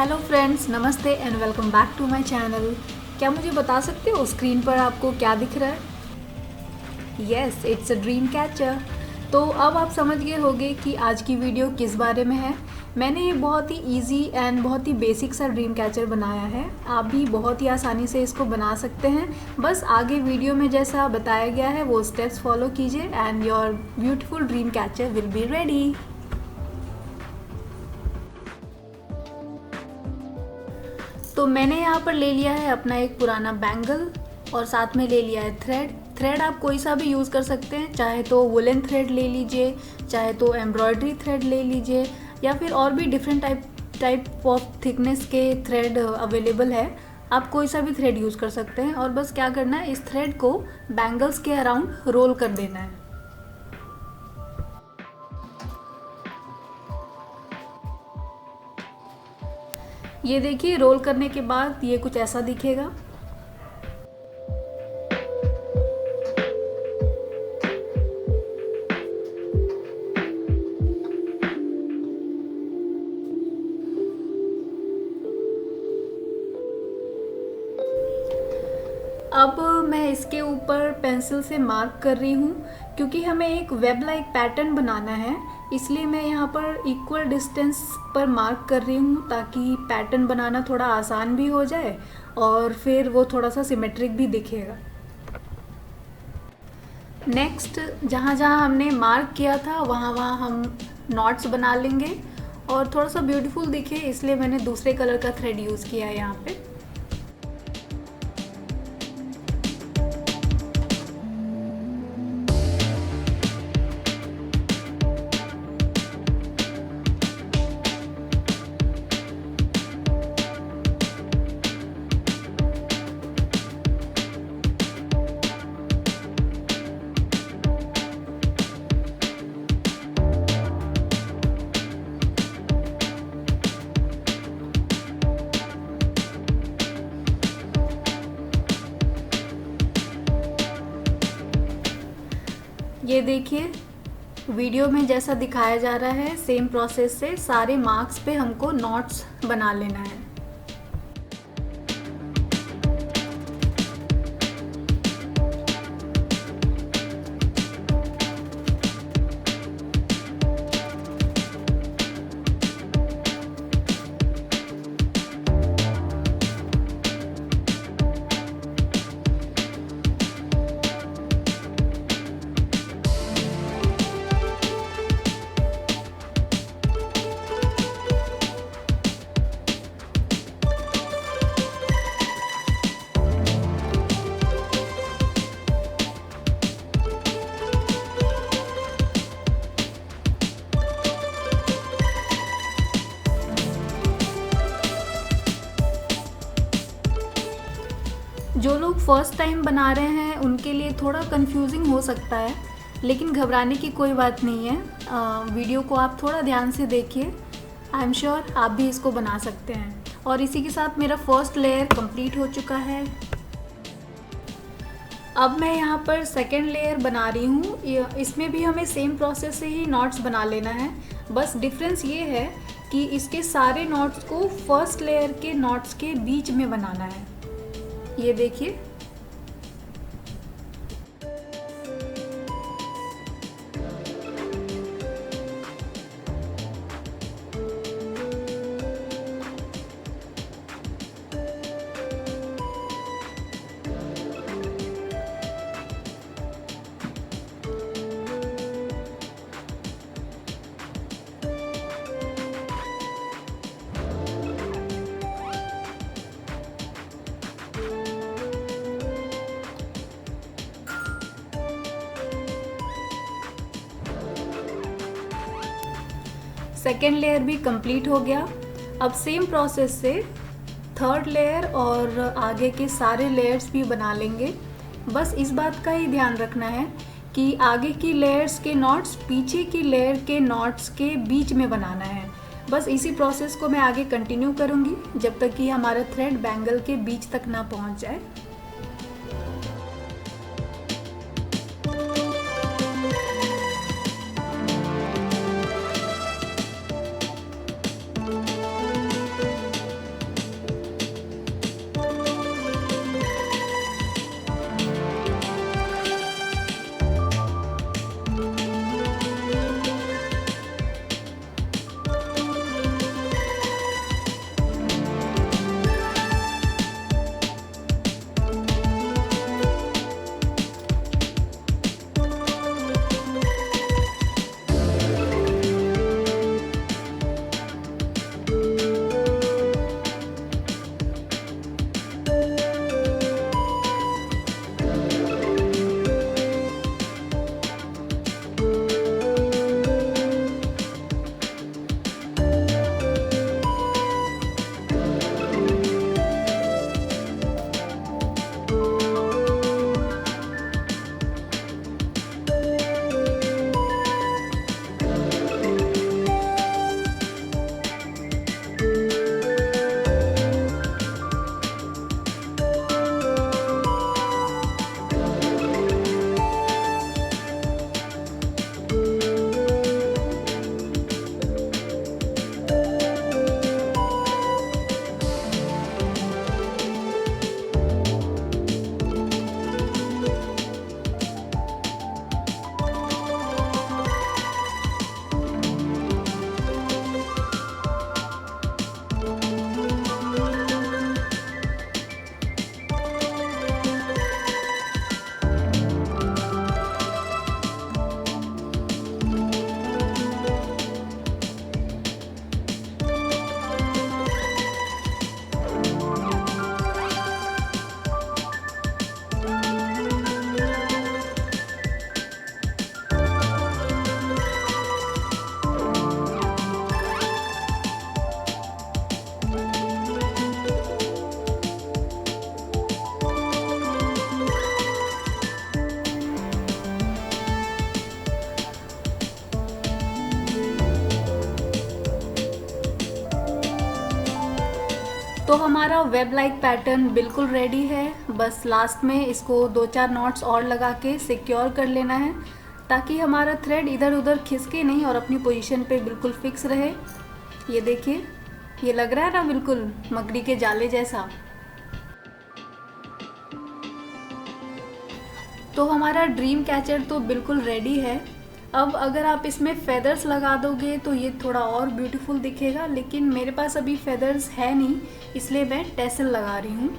Hello friends, नमस्ते and welcome back to my channel. क्या मुझे बता सकते हो स्क्रीन पर आपको क्या दिख रहा है? Yes, it's a dream catcher. तो अब आप समझ गए होंगे कि आज की वीडियो किस बारे में है। मैंने ये बहुत ही इजी एंड बहुत ही बेसिक सा ड्रीम कैचर बनाया है। आप भी बहुत ही आसानी से इसको बना सकते हैं। बस आगे वीडियो में जैसा बताया गया है वो स्टेप्स फॉलो कीजिए and your beautiful dream catcher will be ready. तो मैंने यहाँ पर ले लिया है अपना एक पुराना बैंगल और साथ में ले लिया है थ्रेड आप कोई सा भी यूज़ कर सकते हैं, चाहे तो वुलन थ्रेड ले लीजिए, चाहे तो एम्ब्रॉयडरी थ्रेड ले लीजिए, या फिर और भी डिफरेंट टाइप ऑफ थिकनेस के थ्रेड अवेलेबल है। आप कोई सा भी थ्रेड यूज़ कर सकते हैं और बस क्या करना है, इस थ्रेड को बैंगल्स के अराउंड रोल कर देना है। ये देखिए, रोल करने के बाद ये कुछ ऐसा दिखेगा। अब मैं इसके ऊपर पेंसिल से मार्क कर रही हूँ, क्योंकि हमें एक वेब लाइक पैटर्न बनाना है, इसलिए मैं यहाँ पर इक्वल डिस्टेंस पर मार्क कर रही हूँ ताकि पैटर्न बनाना थोड़ा आसान भी हो जाए और फिर वो थोड़ा सा सिमेट्रिक भी दिखेगा। नेक्स्ट, जहाँ जहाँ हमने मार्क किया था वहाँ वहाँ हम नॉट्स बना लेंगे और थोड़ा सा ब्यूटीफुल दिखे इसलिए मैंने दूसरे कलर का थ्रेड यूज़ किया है यहाँ पे। ये देखिए, वीडियो में जैसा दिखाया जा रहा है सेम प्रोसेस से सारे मार्क्स पे हमको नॉट्स बना लेना है। जो लोग फर्स्ट टाइम बना रहे हैं उनके लिए थोड़ा कंफ्यूजिंग हो सकता है, लेकिन घबराने की कोई बात नहीं है। वीडियो को आप थोड़ा ध्यान से देखिए, आई एम श्योर आप भी इसको बना सकते हैं। और इसी के साथ मेरा फर्स्ट लेयर कंप्लीट हो चुका है। अब मैं यहाँ पर सेकेंड लेयर बना रही हूँ। इसमें भी हमें सेम प्रोसेस से ही नॉट्स बना लेना है, बस डिफरेंस ये है कि इसके सारे नॉट्स को फर्स्ट लेयर के नॉट्स के बीच में बनाना है। ये देखिए, सेकेंड लेयर भी कंप्लीट हो गया। अब सेम प्रोसेस से थर्ड लेयर और आगे के सारे लेयर्स भी बना लेंगे। बस इस बात का ही ध्यान रखना है कि आगे की लेयर्स के नॉट्स पीछे की लेयर के नॉट्स के बीच में बनाना है। बस इसी प्रोसेस को मैं आगे कंटिन्यू करूँगी जब तक कि हमारा थ्रेड बैंगल के बीच तक ना पहुँच जाए। तो हमारा वेब लाइक पैटर्न बिल्कुल रेडी है। बस लास्ट में इसको 2-4 नॉट्स और लगा के सिक्योर कर लेना है ताकि हमारा थ्रेड इधर उधर खिसके नहीं और अपनी पोजीशन पे बिल्कुल फिक्स रहे। ये देखिए, ये लग रहा है ना बिल्कुल मकड़ी के जाले जैसा। तो हमारा ड्रीम कैचर तो बिल्कुल रेडी है। अब अगर आप इसमें फेदर्स लगा दोगे तो ये थोड़ा और ब्यूटीफुल दिखेगा, लेकिन मेरे पास अभी फेदर्स है नहीं, इसलिए मैं टेसल लगा रही हूँ।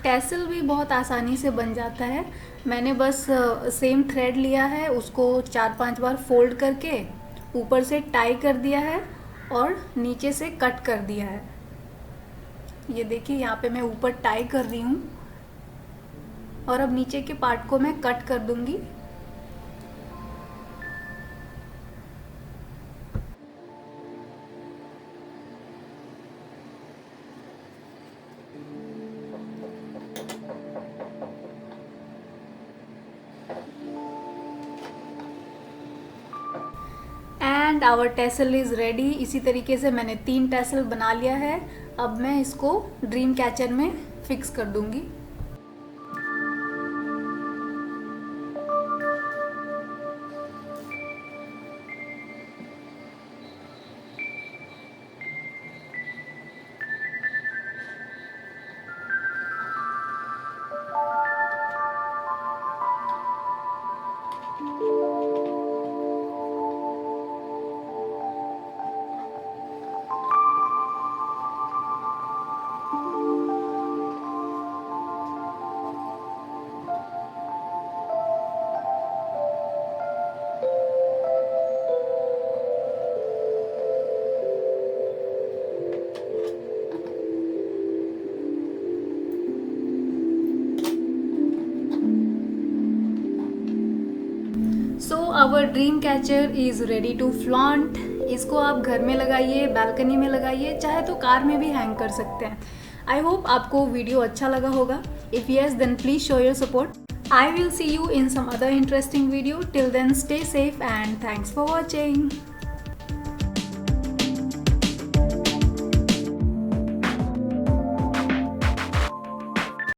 टेसल भी बहुत आसानी से बन जाता है। मैंने बस सेम थ्रेड लिया है, उसको 4-5 बार फोल्ड करके ऊपर से टाई कर दिया है और नीचे से कट कर दिया है। ये देखिए, यहाँ पे मैं ऊपर टाई कर रही हूँ और अब नीचे के पार्ट को मैं कट कर दूंगी। And our tassel is ready. इसी तरीके से मैंने 3 टेसल बना लिया है। अब मैं इसको ड्रीम कैचर में फिक्स कर दूंगी। So our dream catcher is ready to flaunt. इसको आप घर में लगाइए, बालकनी में लगाइए, चाहे तो कार में भी हैंग कर सकते हैं। आई होप आपको वीडियो अच्छा लगा होगा। If yes then please show your support. I will see you in some other interesting video. Till then, stay safe and thanks for watching.